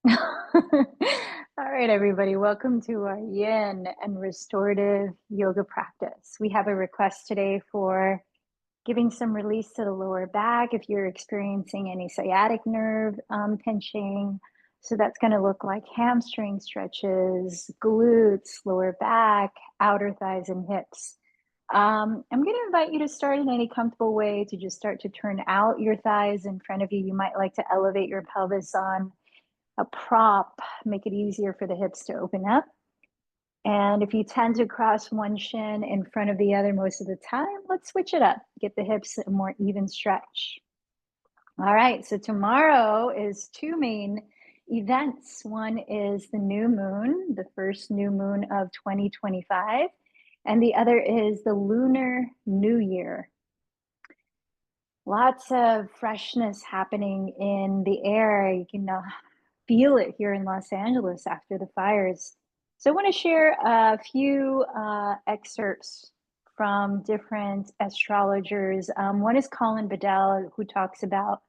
All right, everybody, welcome to our yin and restorative yoga practice. We have a request today for giving some release to the lower back if you're experiencing any sciatic nerve pinching. So that's going to look like hamstring stretches, glutes, lower back, outer thighs, and hips. I'm going to invite you to start in any comfortable way to just start to turn out your thighs in front of you. You might like to elevate your pelvis on a prop, make it easier for the hips to open up. And if you tend to cross one shin in front of the other most of the time, let's switch it up. Get the hips a more even stretch. All right, so tomorrow is two main events. One is the new moon, the first new moon of 2025, and the other is the Lunar New Year. Lots of freshness happening in the air. You can feel it here in Los Angeles after the fires. So I want to share a few excerpts from different astrologers. One is Colin Bedell, who talks about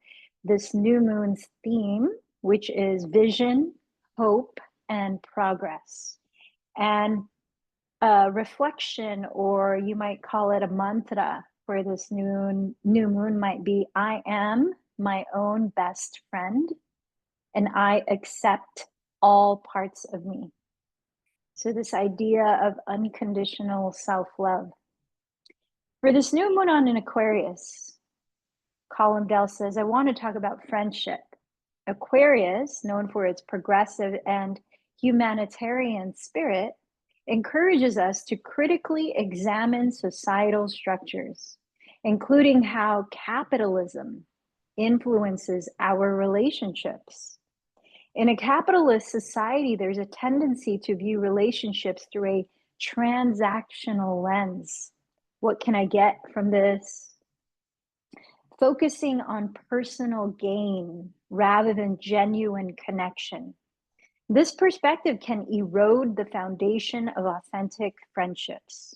this new moon's theme, which is vision, hope, and progress. And a reflection, or you might call it a mantra for this new moon might be, I am my own best friend and I accept all parts of me. So this idea of unconditional self-love. For this new moon on in Aquarius, Colin Bell says, I want to talk about friendship. Aquarius, known for its progressive and humanitarian spirit, encourages us to critically examine societal structures, including how capitalism influences our relationships. In a capitalist society, there's a tendency to view relationships through a transactional lens. What can I get from this? Focusing on personal gain rather than genuine connection. This perspective can erode the foundation of authentic friendships,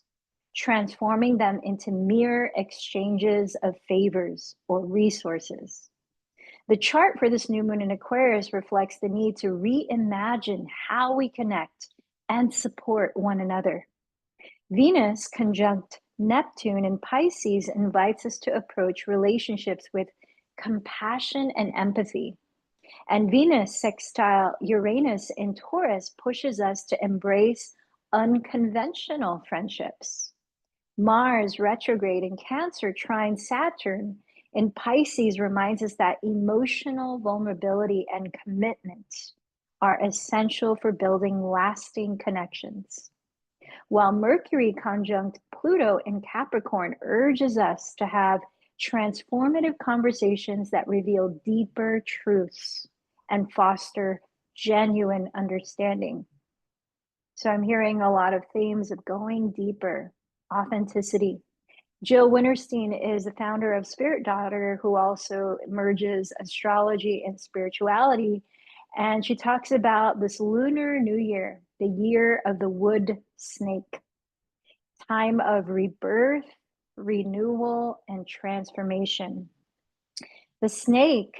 transforming them into mere exchanges of favors or resources. The chart for this new moon in Aquarius reflects the need to reimagine how we connect and support one another. Venus conjunct Neptune in Pisces invites us to approach relationships with compassion and empathy. And Venus sextile Uranus in Taurus pushes us to embrace unconventional friendships. Mars retrograde in Cancer trine Saturn in Pisces reminds us that emotional vulnerability and commitment are essential for building lasting connections. While Mercury conjunct Pluto in Capricorn urges us to have transformative conversations that reveal deeper truths and foster genuine understanding. So I'm hearing a lot of themes of going deeper, authenticity. Jill Winterstein is the founder of Spirit Daughter, who also merges astrology and spirituality. And she talks about this Lunar New Year, the year of the wood snake, time of rebirth, renewal, and transformation. The snake,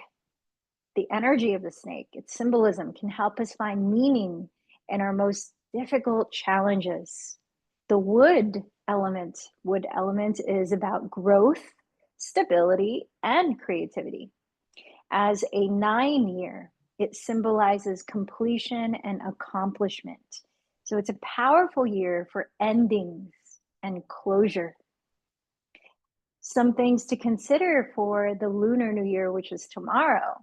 the energy of the snake, its symbolism can help us find meaning in our most difficult challenges. The wood element is about growth, stability, and creativity. As a 9-year, it symbolizes completion and accomplishment. So it's a powerful year for endings and closure. Some things to consider for the Lunar New Year, which is tomorrow,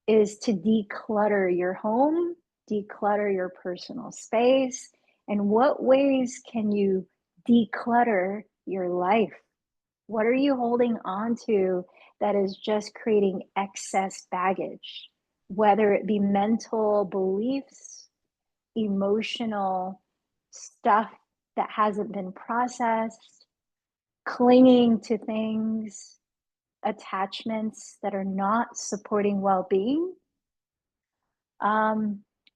is to declutter your home, declutter your personal space. And what ways can you declutter your life? What are you holding on to that is just creating excess baggage? Whether it be mental beliefs, emotional stuff that hasn't been processed, clinging to things, attachments that are not supporting well-being,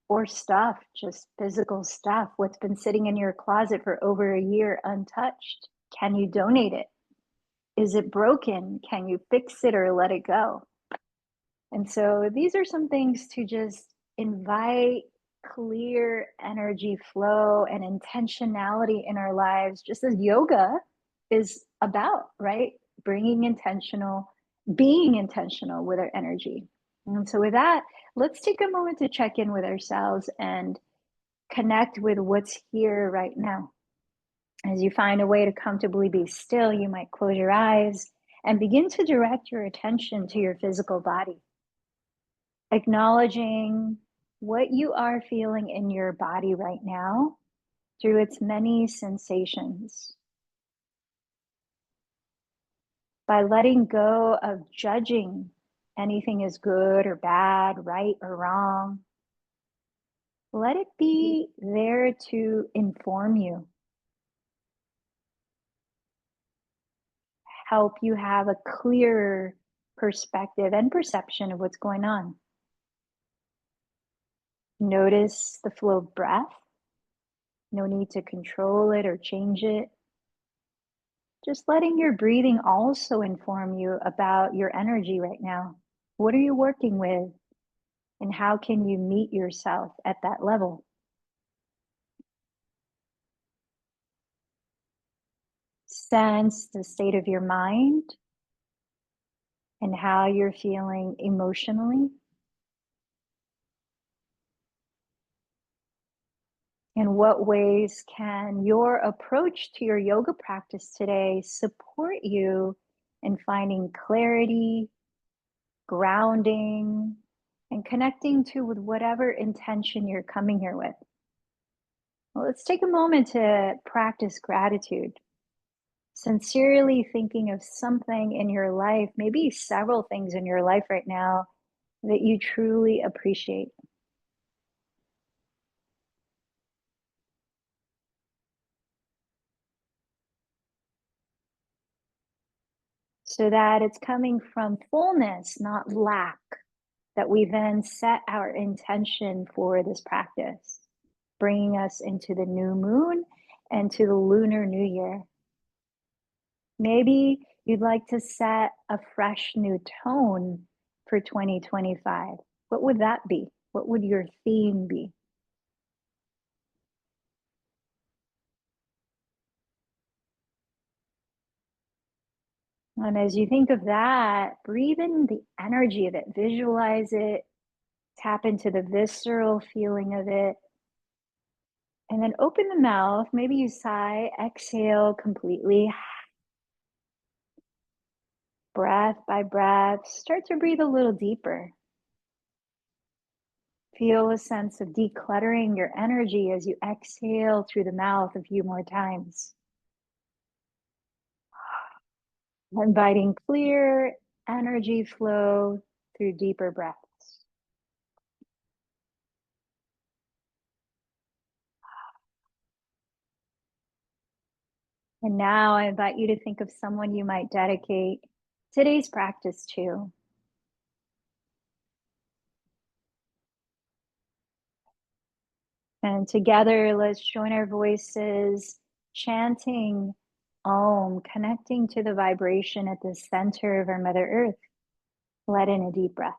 or stuff, just physical stuff, what's been sitting in your closet for over a year untouched. Can you donate it? Is it broken? Can you fix it or let it go? And so these are some things to just invite clear energy flow and intentionality in our lives, just as yoga is about, right? Bringing intentional, being intentional with our energy. And so, with that, let's take a moment to check in with ourselves and connect with what's here right now. As you find a way to comfortably be still, you might close your eyes and begin to direct your attention to your physical body, acknowledging what you are feeling in your body right now through its many sensations. By letting go of judging anything as good or bad, right or wrong, let it be there to inform you, help you have a clearer perspective and perception of what's going on. Notice the flow of breath. No need to control it or change it. Just letting your breathing also inform you about your energy right now. What are you working with? And how can you meet yourself at that level? Sense the state of your mind and how you're feeling emotionally. In what ways can your approach to your yoga practice today support you in finding clarity, grounding, and connecting to with whatever intention you're coming here with? Well, let's take a moment to practice gratitude. Sincerely thinking of something in your life, maybe several things in your life right now that you truly appreciate. So that it's coming from fullness, not lack, that we then set our intention for this practice, bringing us into the new moon and to the lunar new year. Maybe you'd like to set a fresh new tone for 2025. What would that be? What would your theme be? And as you think of that, breathe in the energy of it, visualize it, tap into the visceral feeling of it, and then open the mouth. Maybe you sigh, exhale completely, breath by breath. Start to breathe a little deeper. Feel a sense of decluttering your energy as you exhale through the mouth a few more times. Inviting clear energy flow through deeper breaths. And now I invite you to think of someone you might dedicate today's practice to. And together, let's join our voices, chanting Om, connecting to the vibration at the center of our Mother Earth. Let in a deep breath.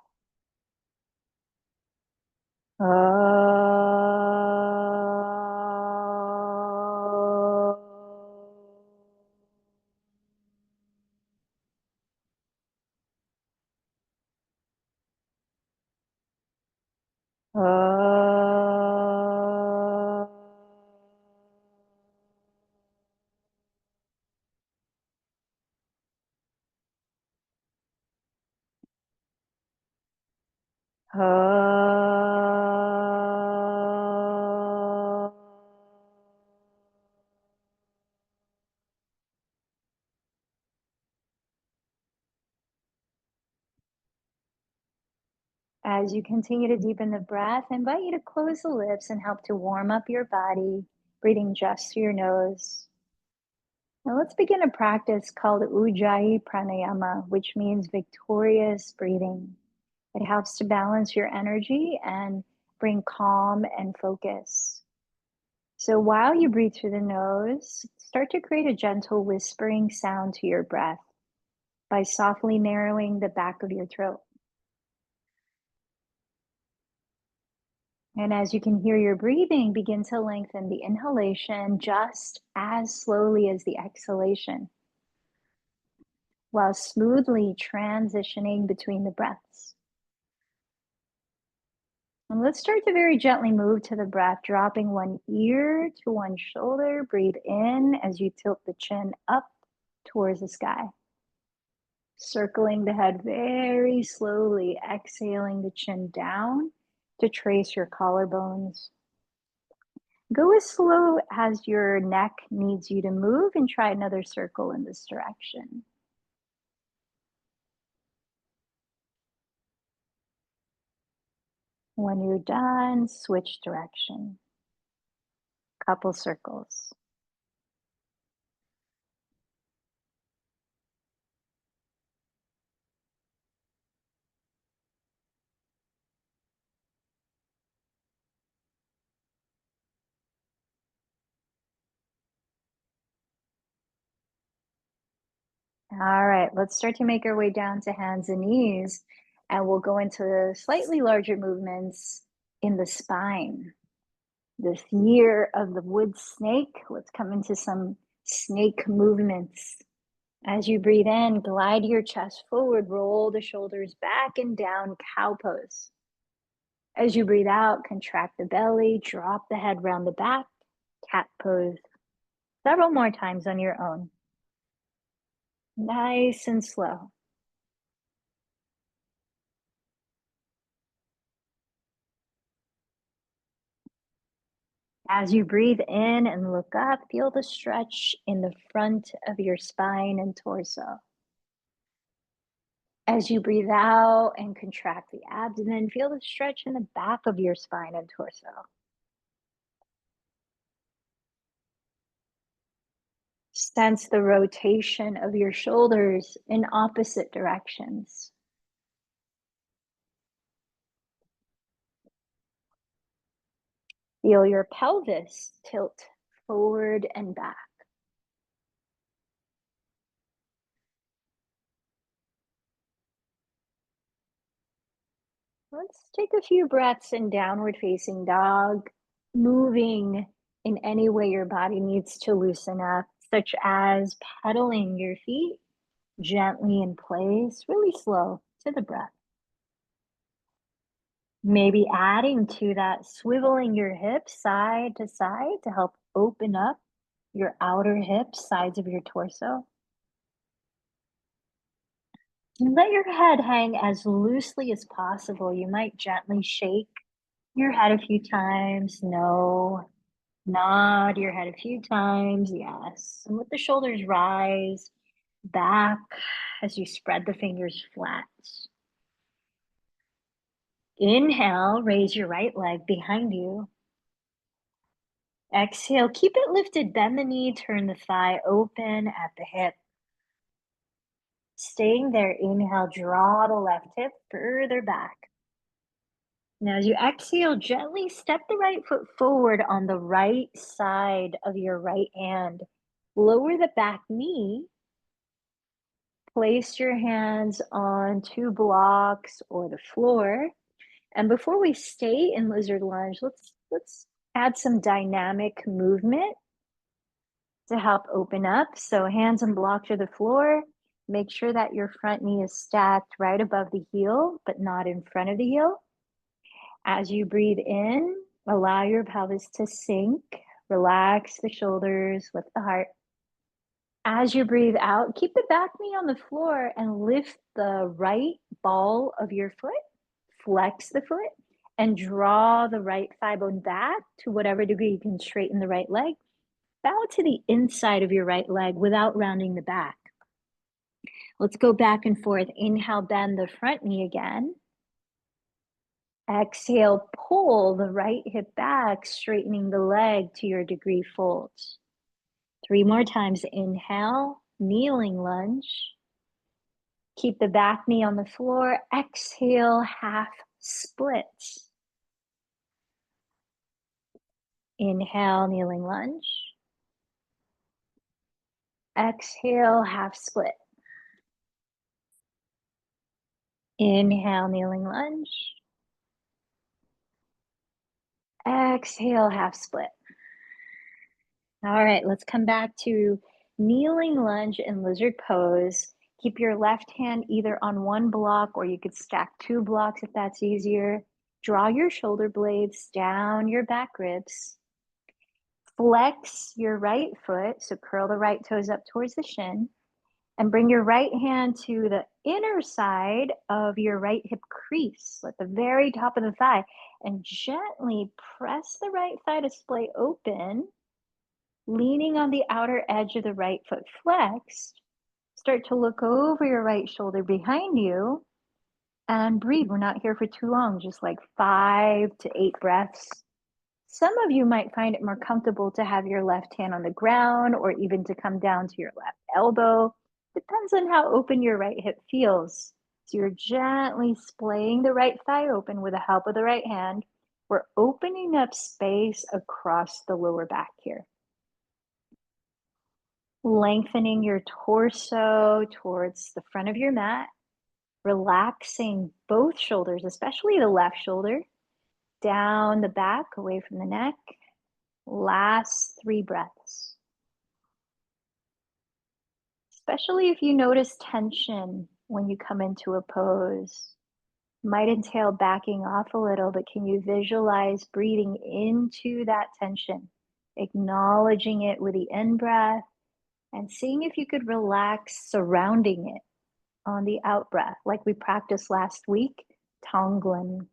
As you continue to deepen the breath, I invite you to close the lips and help to warm up your body, breathing just through your nose. Now let's begin a practice called Ujjayi Pranayama, which means victorious breathing. It helps to balance your energy and bring calm and focus. So while you breathe through the nose, start to create a gentle whispering sound to your breath by softly narrowing the back of your throat. And as you can hear your breathing, begin to lengthen the inhalation just as slowly as the exhalation, while smoothly transitioning between the breaths. And let's start to very gently move to the breath, dropping one ear to one shoulder. Breathe in as you tilt the chin up towards the sky. Circling the head very slowly, exhaling the chin down to trace your collarbones. Go as slow as your neck needs you to move and try another circle in this direction. When you're done, switch direction. Couple circles. All right, let's start to make our way down to hands and knees, and we'll go into slightly larger movements in the spine. This year of the wood snake, let's come into some snake movements. As you breathe in, glide your chest forward, roll the shoulders back and down, cow pose. As you breathe out, contract the belly, drop the head round the back, cat pose. Several more times on your own. Nice and slow. As you breathe in and look up, feel the stretch in the front of your spine and torso. As you breathe out and contract the abdomen, feel the stretch in the back of your spine and torso. Sense the rotation of your shoulders in opposite directions. Feel your pelvis tilt forward and back. Let's take a few breaths in downward facing dog, moving in any way your body needs to loosen up, such as pedaling your feet gently in place, really slow to the breath. Maybe adding to that, swiveling your hips side to side to help open up your outer hips, sides of your torso. And let your head hang as loosely as possible. You might gently shake your head a few times. No. Nod your head a few times. Yes. And let the shoulders rise back as you spread the fingers flat. Inhale, raise your right leg behind you. Exhale, keep it lifted, bend the knee, turn the thigh open at the hip. Staying there, inhale, draw the left hip further back. Now, as you exhale, gently step the right foot forward on the right side of your right hand. Lower the back knee. Place your hands on two blocks or the floor. And before we stay in lizard lunge, let's add some dynamic movement to help open up. So hands and block to the floor. Make sure that your front knee is stacked right above the heel, but not in front of the heel. As you breathe in, allow your pelvis to sink. Relax the shoulders, lift the heart. As you breathe out, keep the back knee on the floor and lift the right ball of your foot. Flex the foot and draw the right thigh bone back to whatever degree you can straighten the right leg. Bow to the inside of your right leg without rounding the back. Let's go back and forth. Inhale, bend the front knee again. Exhale, pull the right hip back, straightening the leg to your degree folds. 3 more times. Inhale, kneeling lunge. Keep the back knee on the floor. Exhale, half split. Inhale, kneeling lunge. Exhale, half split. Inhale, kneeling lunge. Exhale, half split. All right, let's come back to kneeling lunge and lizard pose. Keep your left hand either on one block or you could stack two blocks if that's easier. Draw your shoulder blades down your back ribs. Flex your right foot, so curl the right toes up towards the shin, and bring your right hand to the inner side of your right hip crease at the very top of the thigh, and gently press the right thigh to splay open, leaning on the outer edge of the right foot flexed. Start to look over your right shoulder behind you and breathe. We're not here for too long, just like 5 to 8 breaths. Some of you might find it more comfortable to have your left hand on the ground or even to come down to your left elbow. Depends on how open your right hip feels. So you're gently splaying the right thigh open with the help of the right hand. We're opening up space across the lower back here. Lengthening your torso towards the front of your mat. Relaxing both shoulders, especially the left shoulder, down the back, away from the neck. Last 3 breaths. Especially if you notice tension when you come into a pose. Might entail backing off a little, but can you visualize breathing into that tension, acknowledging it with the in breath, and seeing if you could relax surrounding it on the out breath, like we practiced last week, Tonglen.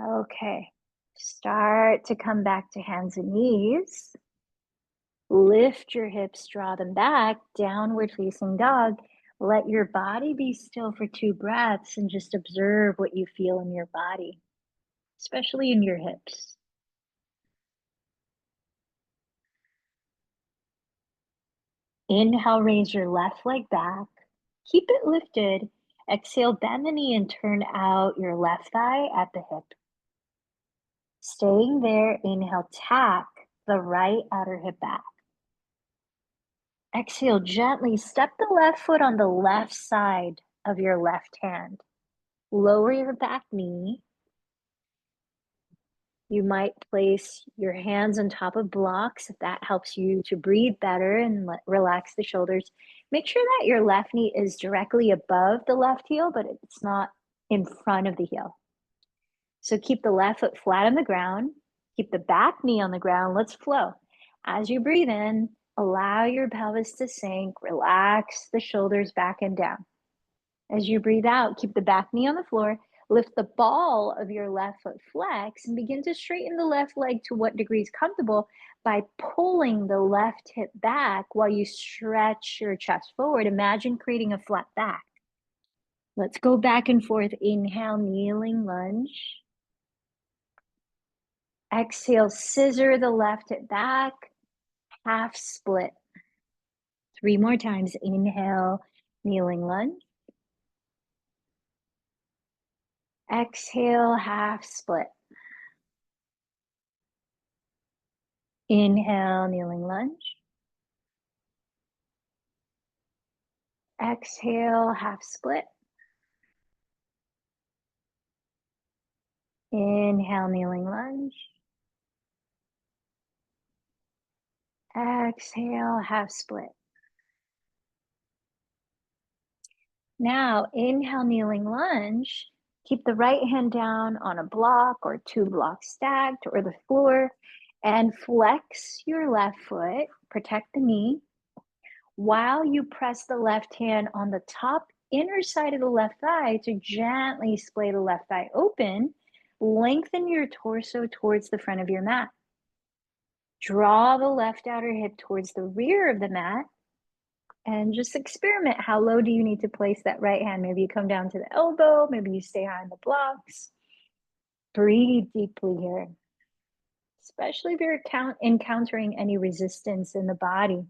Okay, start to come back to hands and knees. Lift your hips, draw them back, downward facing dog. Let your body be still for 2 breaths and just observe what you feel in your body, especially in your hips. Inhale, raise your left leg back. Keep it lifted. Exhale, bend the knee and turn out your left thigh at the hip. Staying there, inhale, tack the right outer hip back. Exhale, gently step the left foot on the left side of your left hand. Lower your back knee. You might place your hands on top of blocks if that helps you to breathe better and relax the shoulders. Make sure that your left knee is directly above the left heel, but it's not in front of the heel. So keep the left foot flat on the ground. Keep the back knee on the ground. Let's flow. As you breathe in, allow your pelvis to sink. Relax the shoulders back and down. As you breathe out, keep the back knee on the floor. Lift the ball of your left foot flex and begin to straighten the left leg to what degree is comfortable by pulling the left hip back while you stretch your chest forward. Imagine creating a flat back. Let's go back and forth. Inhale, kneeling lunge. Exhale, scissor the left hip back, half split. 3 more times. Inhale, kneeling lunge. Exhale, half split. Inhale, kneeling lunge. Exhale, half split. Inhale, kneeling lunge. Exhale, half split. Now, inhale, kneeling lunge. Keep the right hand down on a block or 2 blocks stacked or the floor and flex your left foot. Protect the knee while you press the left hand on the top inner side of the left thigh to gently splay the left thigh open. Lengthen your torso towards the front of your mat. Draw the left outer hip towards the rear of the mat and just experiment. How low do you need to place that right hand? Maybe you come down to the elbow, maybe you stay high on the blocks. Breathe deeply here, especially if you're encountering any resistance in the body.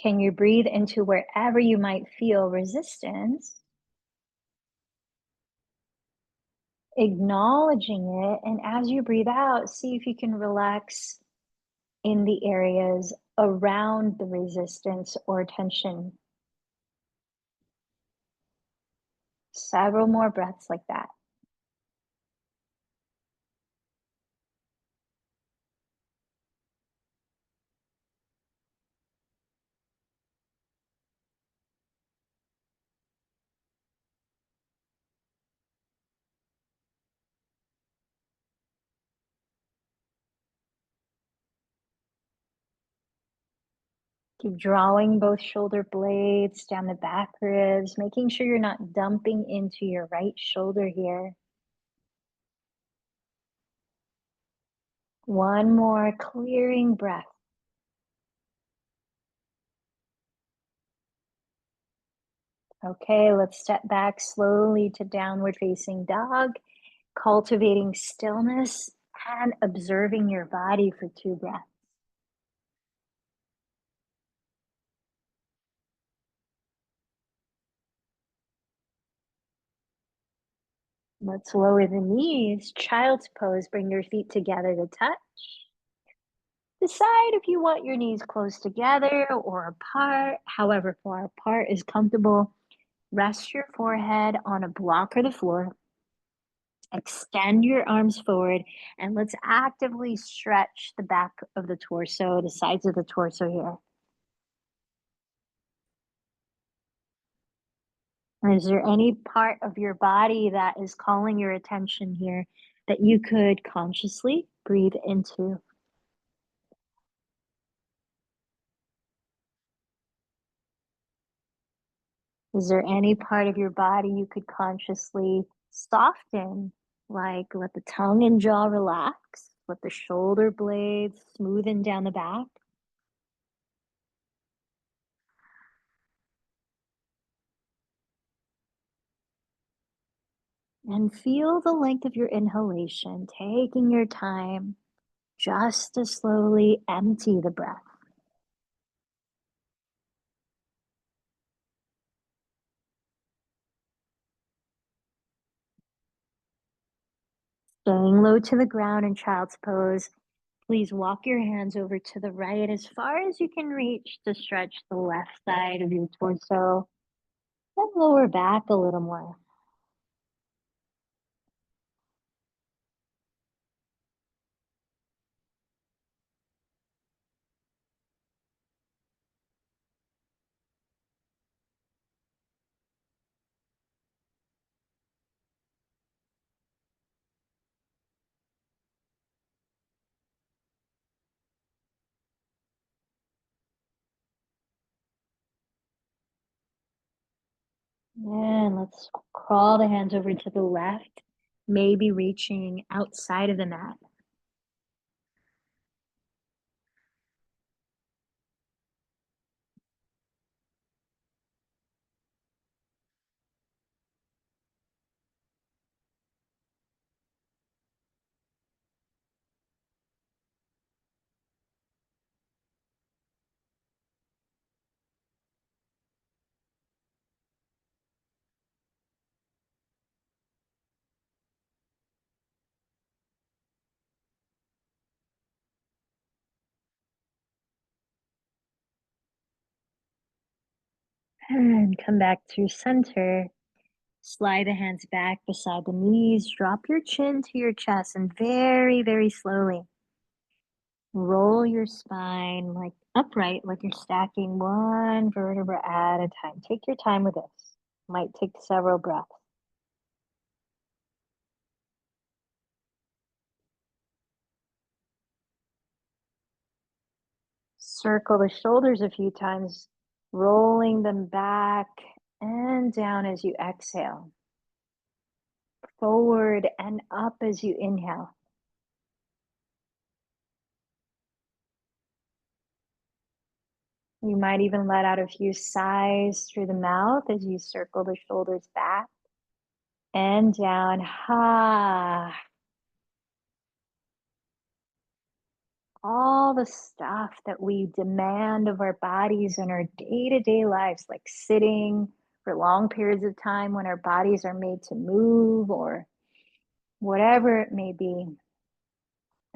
Can you breathe into wherever you might feel resistance? Acknowledging it, and as you breathe out, see if you can relax in the areas around the resistance or tension. Several more breaths like that. Keep drawing both shoulder blades down the back ribs, making sure you're not dumping into your right shoulder here. One more clearing breath. Okay, let's step back slowly to downward facing dog, cultivating stillness and observing your body for 2 breaths. Let's lower the knees. Child's pose. Bring your feet together to touch. Decide if you want your knees close together or apart, however far apart is comfortable. Rest your forehead on a block or the floor. Extend your arms forward and let's actively stretch the back of the torso, the sides of the torso here. Is there any part of your body that is calling your attention here that you could consciously breathe into? Is there any part of your body you could consciously soften, like let the tongue and jaw relax, let the shoulder blades smoothen down the back? And feel the length of your inhalation, taking your time just to slowly empty the breath. Staying low to the ground in child's pose, please walk your hands over to the right as far as you can reach to stretch the left side of your torso. Then lower back a little more. And let's crawl the hands over to the left, maybe reaching outside of the mat. And come back to center. Slide the hands back beside the knees. Drop your chin to your chest and very, very slowly roll your spine like upright, like you're stacking one vertebra at a time. Take your time with this. Might take several breaths. Circle the shoulders a few times, rolling them back and down as you exhale. Forward and up as you inhale. You might even let out a few sighs through the mouth as you circle the shoulders back and down. Ha. All the stuff that we demand of our bodies in our day to day lives, like sitting for long periods of time when our bodies are made to move or whatever it may be,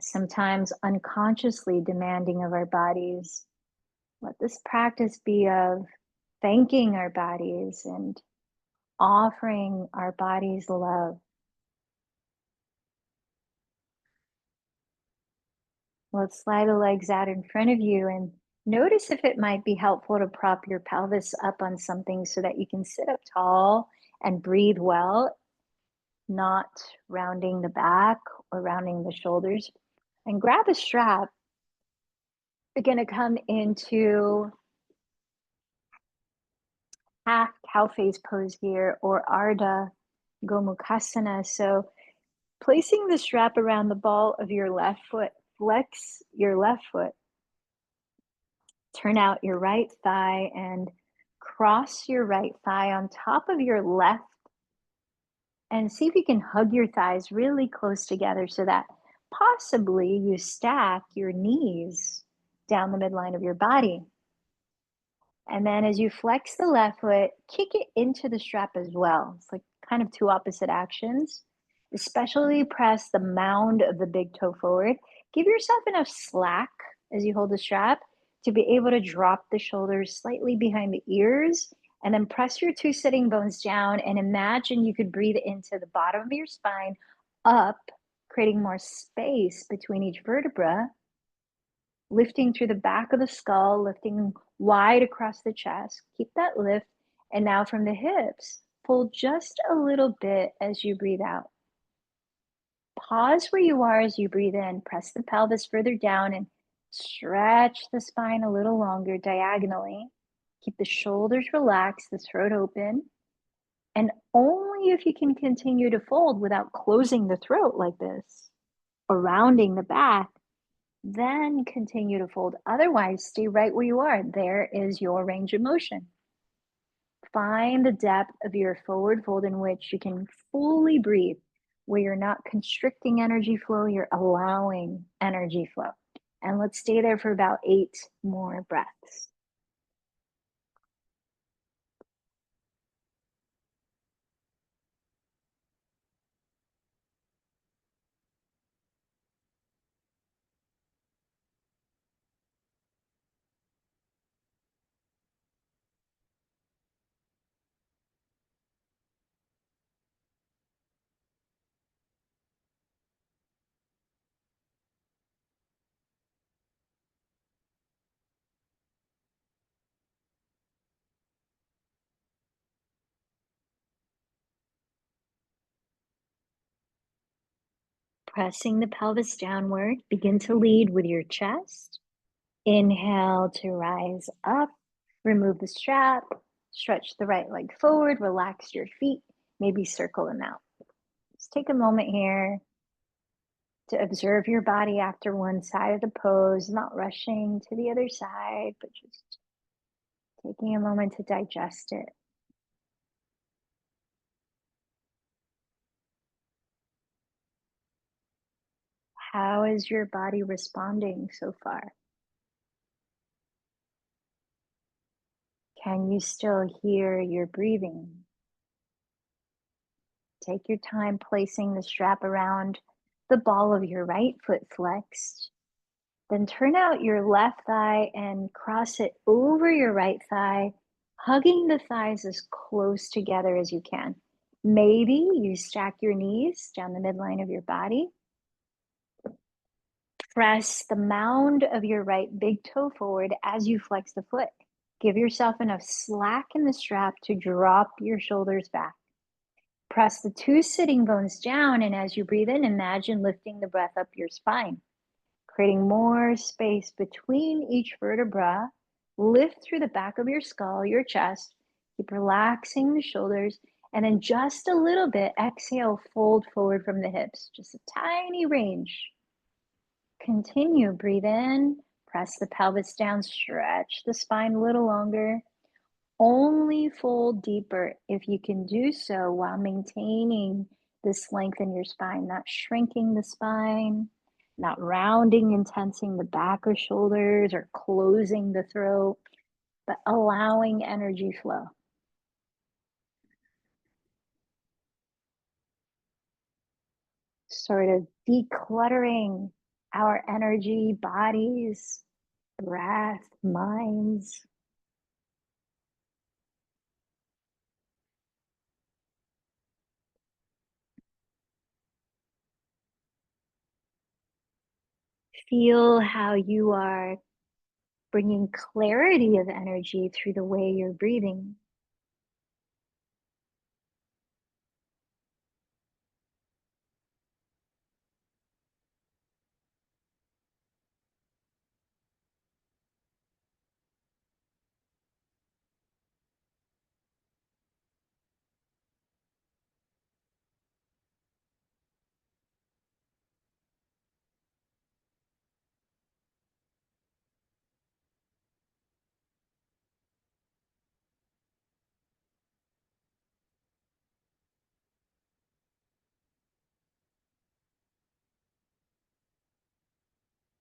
sometimes unconsciously demanding of our bodies. Let this practice be of thanking our bodies and offering our bodies love. Let's slide the legs out in front of you and notice if it might be helpful to prop your pelvis up on something so that you can sit up tall and breathe well, not rounding the back or rounding the shoulders. And grab a strap. We're going to come into half cow face pose here, or Ardha Gomukhasana. So placing the strap around the ball of your left foot, flex your left foot, turn out your right thigh and cross your right thigh on top of your left, and see if you can hug your thighs really close together so that possibly you stack your knees down the midline of your body. And then as you flex the left foot, kick it into the strap as well. It's like kind of two opposite actions. Especially press the mound of the big toe forward. Give yourself enough slack as you hold the strap to be able to drop the shoulders slightly behind the ears, and then press your two sitting bones down and imagine you could breathe into the bottom of your spine up, creating more space between each vertebra, lifting through the back of the skull, lifting wide across the chest. Keep that lift. And now from the hips, pull just a little bit as you breathe out. Pause where you are as you breathe in. Press the pelvis further down and stretch the spine a little longer diagonally. Keep the shoulders relaxed, the throat open. And only if you can continue to fold without closing the throat like this or rounding the back, then continue to fold. Otherwise, stay right where you are. There is your range of motion. Find the depth of your forward fold in which you can fully breathe, where you're not constricting energy flow, you're allowing energy flow. And let's stay there for about 8 more breaths. Pressing the pelvis downward, begin to lead with your chest. Inhale to rise up, remove the strap, stretch the right leg forward, relax your feet, maybe circle them out. Just take a moment here to observe your body after one side of the pose, not rushing to the other side, but just taking a moment to digest it. How is your body responding so far? Can you still hear your breathing? Take your time placing the strap around the ball of your right foot flexed. Then turn out your left thigh and cross it over your right thigh, hugging the thighs as close together as you can. Maybe you stack your knees down the midline of your body. Press the mound of your right big toe forward as you flex the foot. Give yourself enough slack in the strap to drop your shoulders back. Press the two sitting bones down, and as you breathe in, imagine lifting the breath up your spine, creating more space between each vertebra. Lift through the back of your skull, your chest. Keep relaxing the shoulders, and then just a little bit, exhale, fold forward from the hips. Just a tiny range. Continue, breathe in, press the pelvis down, stretch the spine a little longer. Only fold deeper if you can do so while maintaining this length in your spine, not shrinking the spine, not rounding and tensing the back or shoulders or closing the throat, but allowing energy flow. Sort of decluttering our energy, bodies, breath, minds. Feel how you are bringing clarity of energy through the way you're breathing.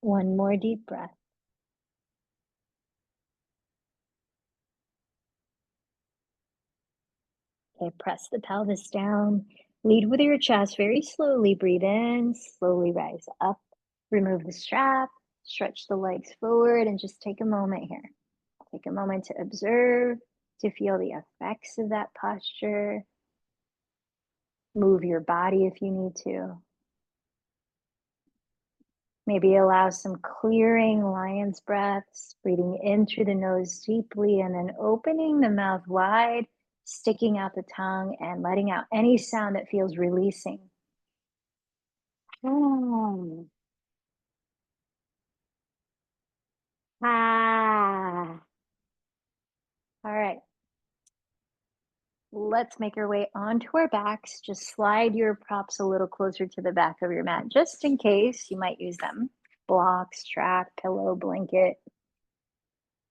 One more deep breath. Okay, press the pelvis down. Lead with your chest very slowly. Breathe in, slowly rise up. Remove the strap, stretch the legs forward, and just take a moment here. Take a moment to observe, to feel the effects of that posture. Move your body if you need to. Maybe allow some clearing lion's breaths, breathing in through the nose deeply and then opening the mouth wide, sticking out the tongue and letting out any sound that feels releasing. Mm. Ah. All right. Let's make our way onto our backs. Just slide your props a little closer to the back of your mat, just in case you might use them. Block, strap, pillow, blanket.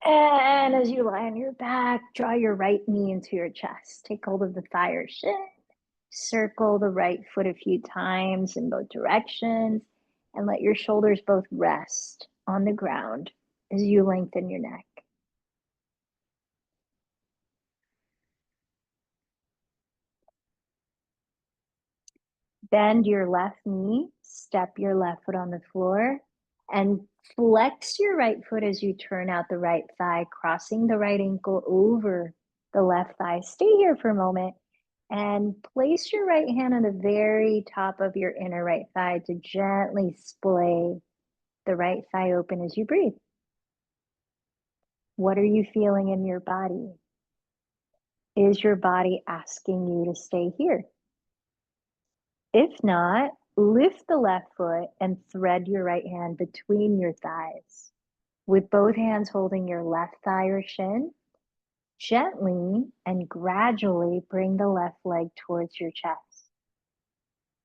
And as you lie on your back, draw your right knee into your chest. Take hold of the thigh or shin. Circle the right foot a few times in both directions. And let your shoulders both rest on the ground as you lengthen your neck. Bend your left knee, step your left foot on the floor, and flex your right foot as you turn out the right thigh, crossing the right ankle over the left thigh. Stay here for a moment and place your right hand on the very top of your inner right thigh to gently splay the right thigh open as you breathe. What are you feeling in your body? Is your body asking you to stay here? If not, lift the left foot and thread your right hand between your thighs. With both hands holding your left thigh or shin, gently and gradually bring the left leg towards your chest.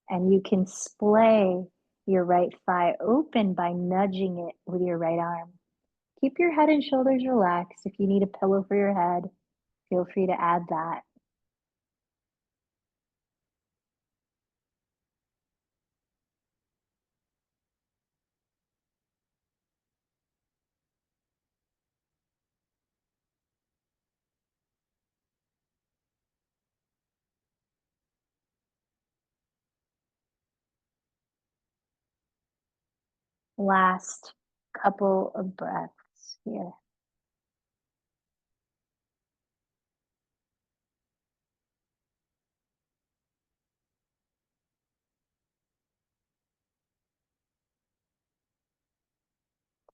And you can splay your right thigh open by nudging it with your right arm. Keep your head and shoulders relaxed. If you need a pillow for your head, feel free to add that. Last couple of breaths here.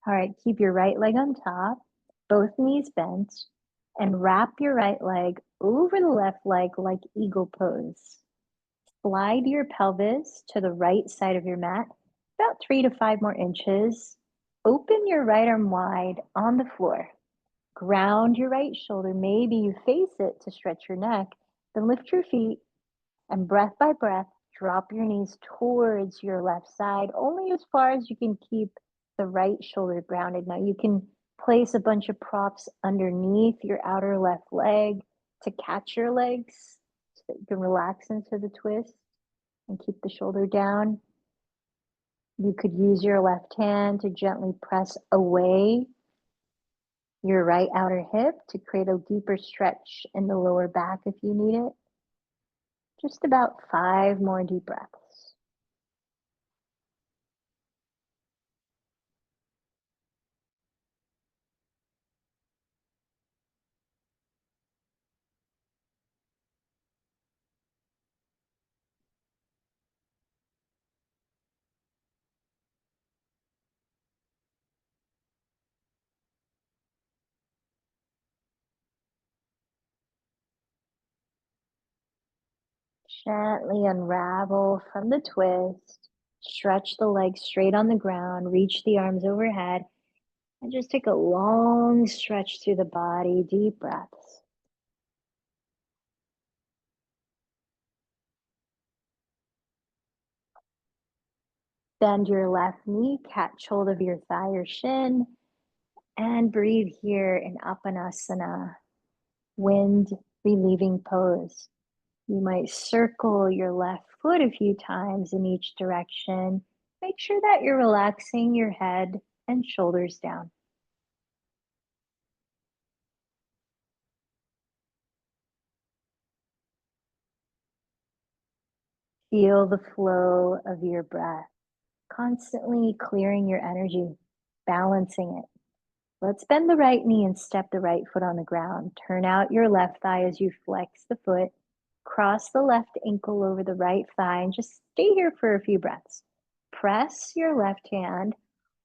All right, keep your right leg on top, both knees bent, and wrap your right leg over the left leg like eagle pose. Slide your pelvis to the right side of your mat, about 3 to 5 more inches. Open your right arm wide on the floor. Ground your right shoulder. Maybe you face it to stretch your neck. Then lift your feet and breath by breath, drop your knees towards your left side, only as far as you can keep the right shoulder grounded. Now you can place a bunch of props underneath your outer left leg to catch your legs so that you can relax into the twist and keep the shoulder down. You could use your left hand to gently press away your right outer hip to create a deeper stretch in the lower back if you need it. Just about 5 more deep breaths. Gently unravel from the twist. Stretch the legs straight on the ground. Reach the arms overhead. And just take a long stretch through the body. Deep breaths. Bend your left knee. Catch hold of your thigh or shin. And breathe here in Apanasana, wind relieving pose. You might circle your left foot a few times in each direction. Make sure that you're relaxing your head and shoulders down. Feel the flow of your breath, constantly clearing your energy, balancing it. Let's bend the right knee and step the right foot on the ground. Turn out your left thigh as you flex the foot. Cross the left ankle over the right thigh and just stay here for a few breaths. Press your left hand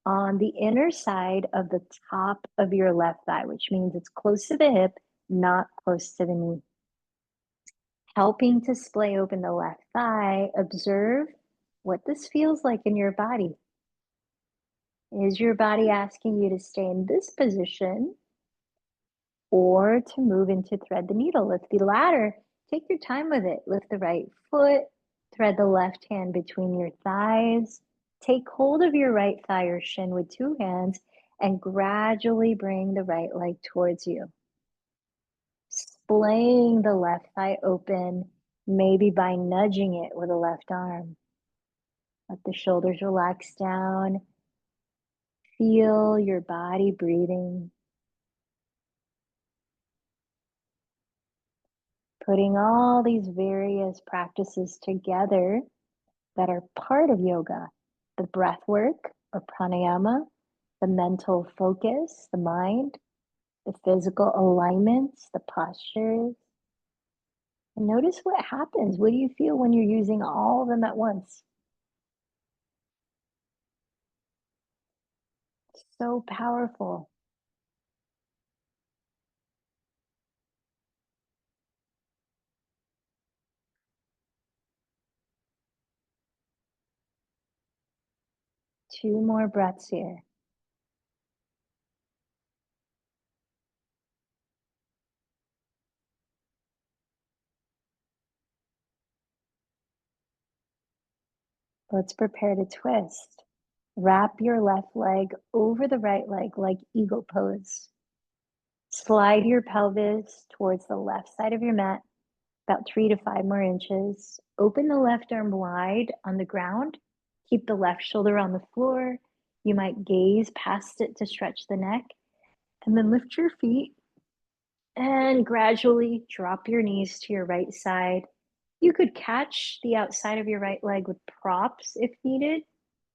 on the inner side of the top of your left thigh, which means it's close to the hip, not close to the knee. Helping to splay open the left thigh, observe what this feels like in your body. Is your body asking you to stay in this position or to move into thread the needle? If the latter, take your time with it. Lift the right foot, thread the left hand between your thighs, take hold of your right thigh or shin with two hands, and gradually bring the right leg towards you. Splaying the left thigh open, maybe by nudging it with the left arm. Let the shoulders relax down. Feel your body breathing. Putting all these various practices together that are part of yoga, the breath work or pranayama, the mental focus, the mind, the physical alignments, the postures. And notice what happens. What do you feel when you're using all of them at once? So powerful. Two more breaths here. Let's prepare to twist. Wrap your left leg over the right leg like eagle pose. Slide your pelvis towards the left side of your mat, about 3 to 5 more inches. Open the left arm wide on the ground. Keep the left shoulder on the floor. You might gaze past it to stretch the neck. And then lift your feet and gradually drop your knees to your right side. You could catch the outside of your right leg with props if needed,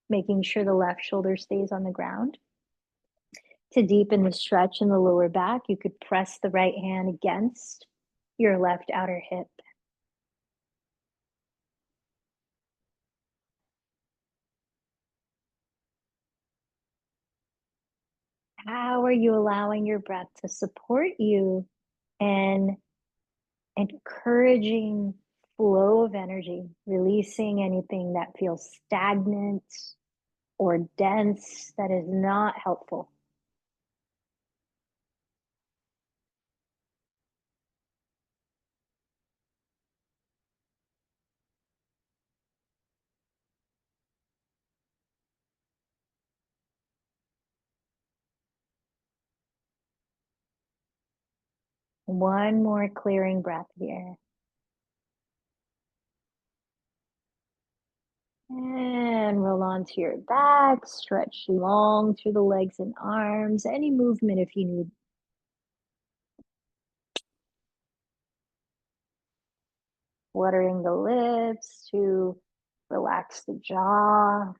making sure the left shoulder stays on the ground. To deepen the stretch in the lower back, you could press the right hand against your left outer hip. How are you allowing your breath to support you and encouraging flow of energy, releasing anything that feels stagnant or dense that is not helpful? One more clearing breath here. And roll onto your back, stretch long through the legs and arms, any movement if you need. Fluttering the lips to relax the jaw.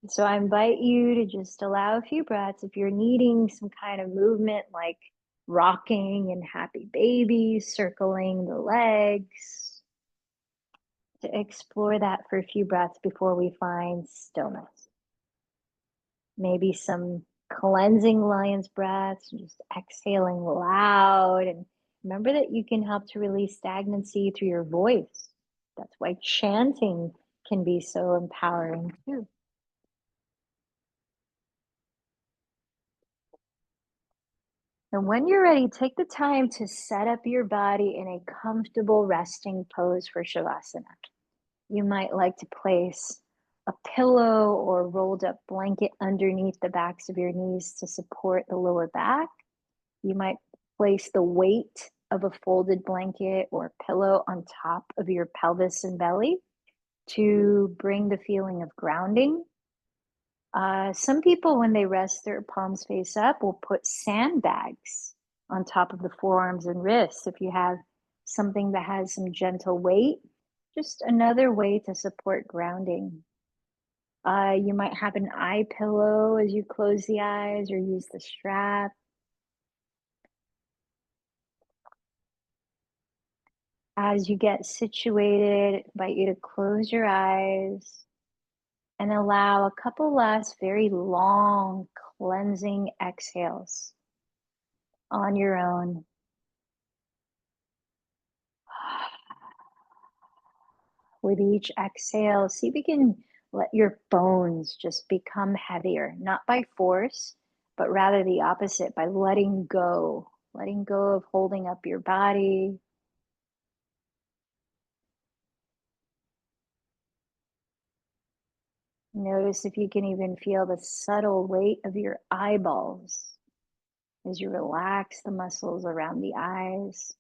So I invite you to just allow a few breaths. If you're needing some kind of movement like rocking and happy baby, circling the legs, to explore that for a few breaths before we find stillness. Maybe some cleansing lion's breaths, just exhaling loud and Remember that you can help to release stagnancy through your voice. That's why chanting can be so empowering too. And when you're ready, take the time to set up your body in a comfortable resting pose for Shavasana. You might like to place a pillow or rolled up blanket underneath the backs of your knees to support the lower back. You might place the weight of a folded blanket or pillow on top of your pelvis and belly to bring the feeling of grounding. Some people, when they rest their palms face up, will put sandbags on top of the forearms and wrists. If you have something that has some gentle weight, just another way to support grounding. You might have an eye pillow as you close the eyes or use the strap. As you get situated, I invite you to close your eyes and allow a couple last very long cleansing exhales on your own. With each exhale, see if you can let your bones just become heavier, not by force, but rather the opposite, by letting go of holding up your body. Notice if you can even feel the subtle weight of your eyeballs as you relax the muscles around the eyes.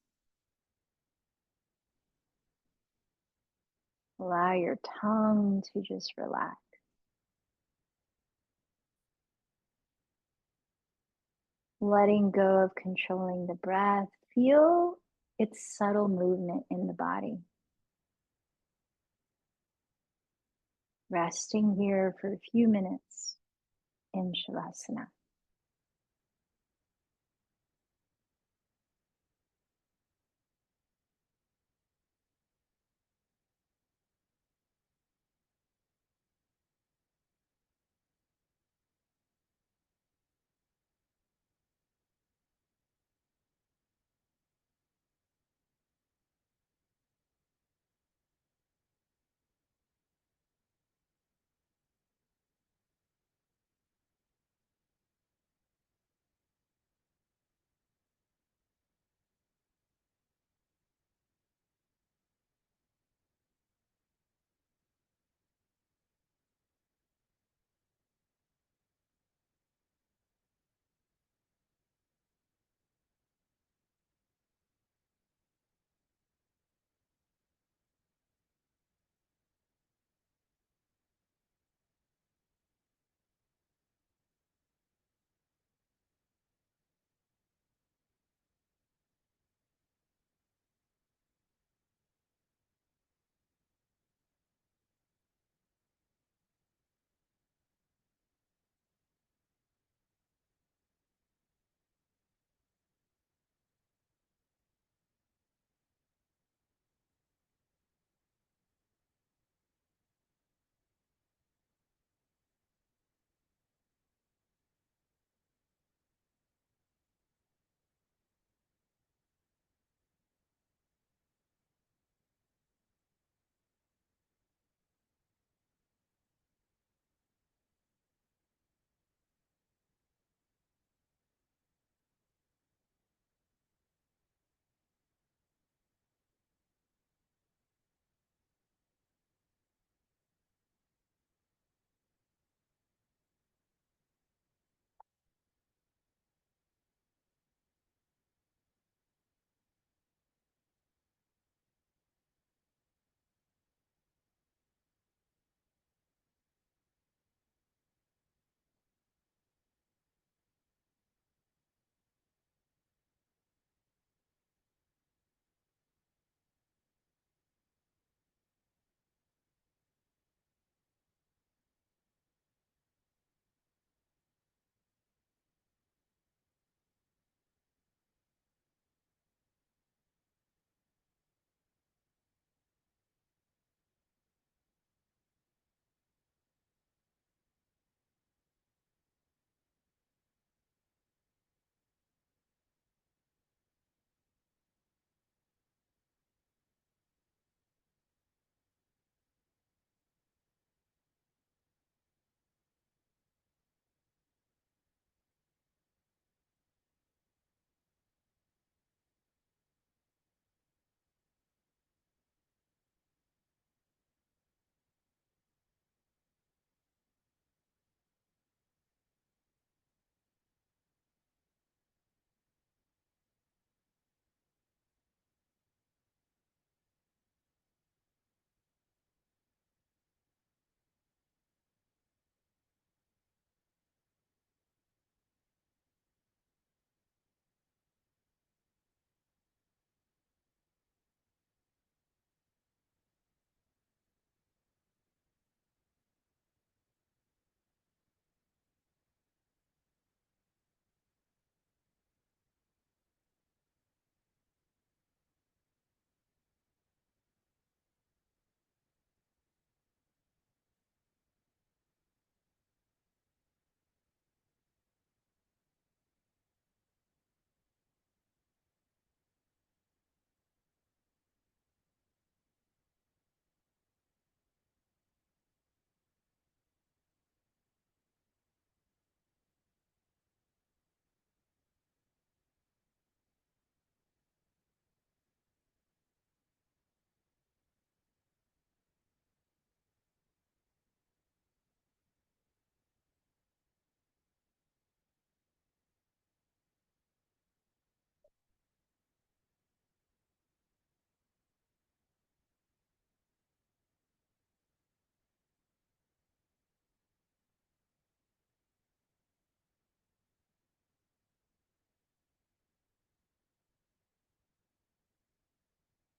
Allow your tongue to just relax. Letting go of controlling the breath. Feel its subtle movement in the body. Resting here for a few minutes in Shavasana.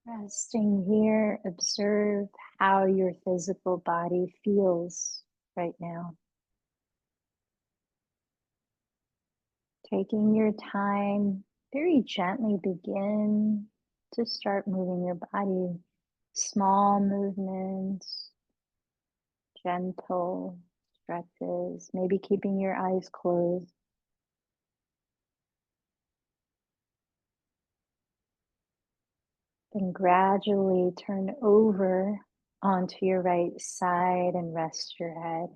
Resting here, observe how your physical body feels right now. Taking your time, very gently begin to start moving your body. Small movements, gentle stretches, maybe keeping your eyes closed. Then gradually turn over onto your right side and rest your head.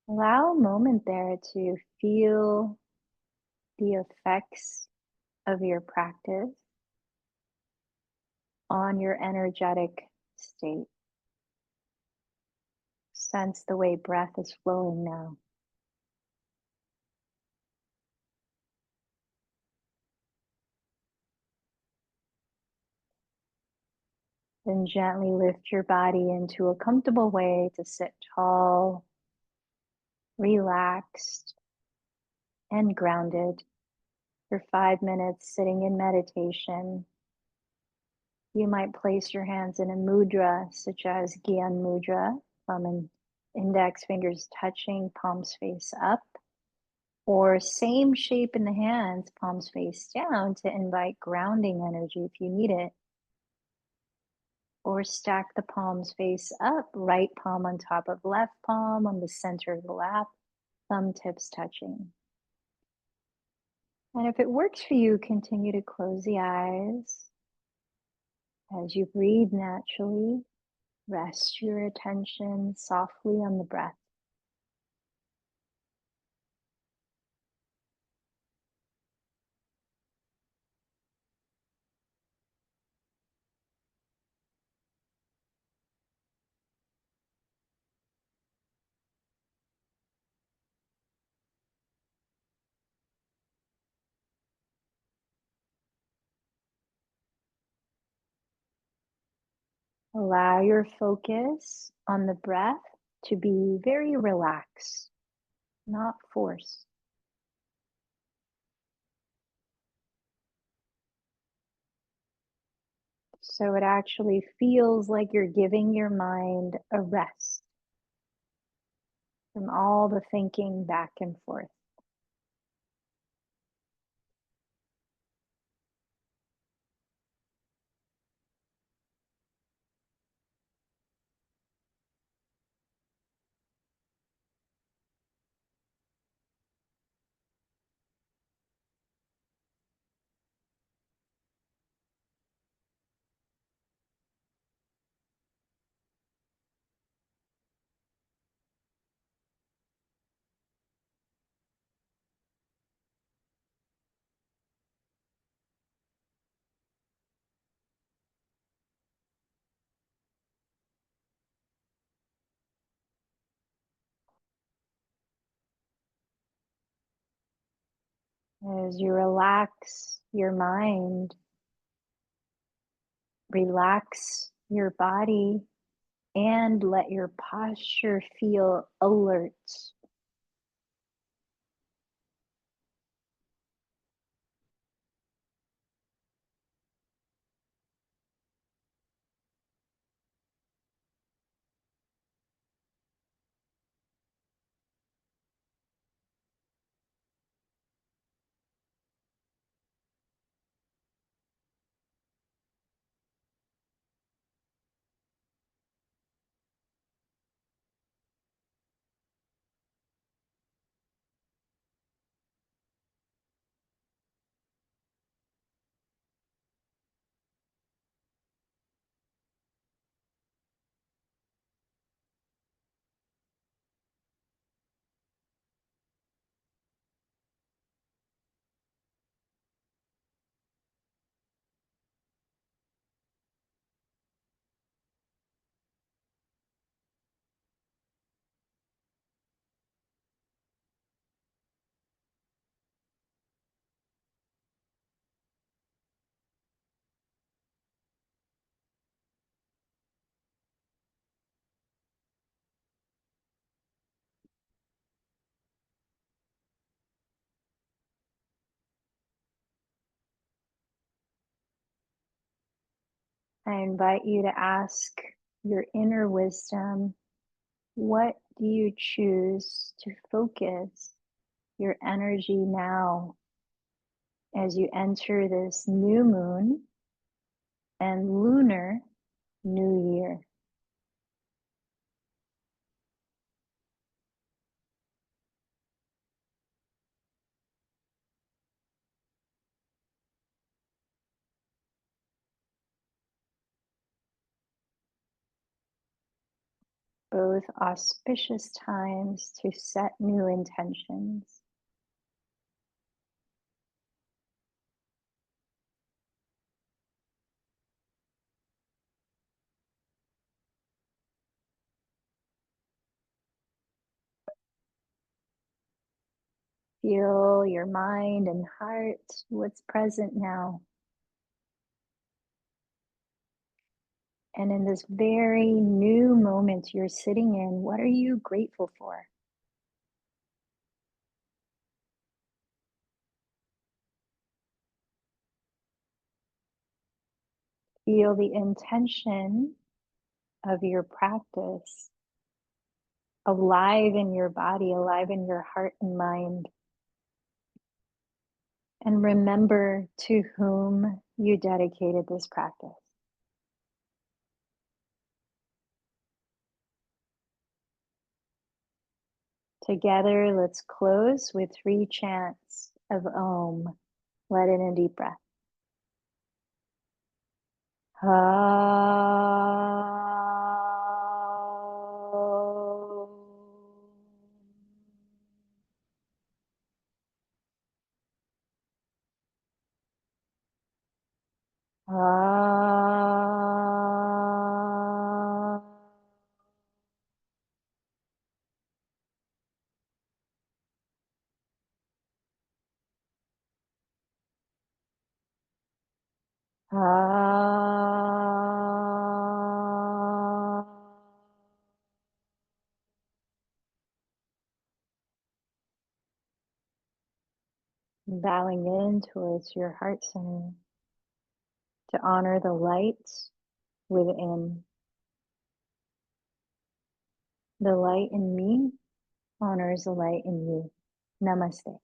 Allow a moment there to feel the effects of your practice on your energetic state. Sense the way breath is flowing now. Then gently lift your body into a comfortable way to sit tall, relaxed, and grounded for 5 minutes sitting in meditation. You might place your hands in a mudra such as Gyan Mudra, thumb and index fingers touching, palms face up, or same shape in the hands, palms face down to invite grounding energy if you need it. Or stack the palms face up, right palm on top of left palm on the center of the lap, thumb tips touching. And if it works for you, continue to close the eyes. As you breathe naturally, rest your attention softly on the breath. Allow your focus on the breath to be very relaxed, not forced. So it actually feels like you're giving your mind a rest from all the thinking back and forth. As you relax your mind, relax your body, and let your posture feel alert. I invite you to ask your inner wisdom, what do you choose to focus your energy now as you enter this new moon and lunar new year? Both auspicious times to set new intentions. Feel your mind and heart, what's present now. And in this very new moment you're sitting in, what are you grateful for? Feel the intention of your practice alive in your body, alive in your heart and mind. And remember to whom you dedicated this practice. Together, let's close with 3 chants of Om. Let in a deep breath. Bowing in towards your heart center to honor the light within. The light in me honors the light in you. Namaste.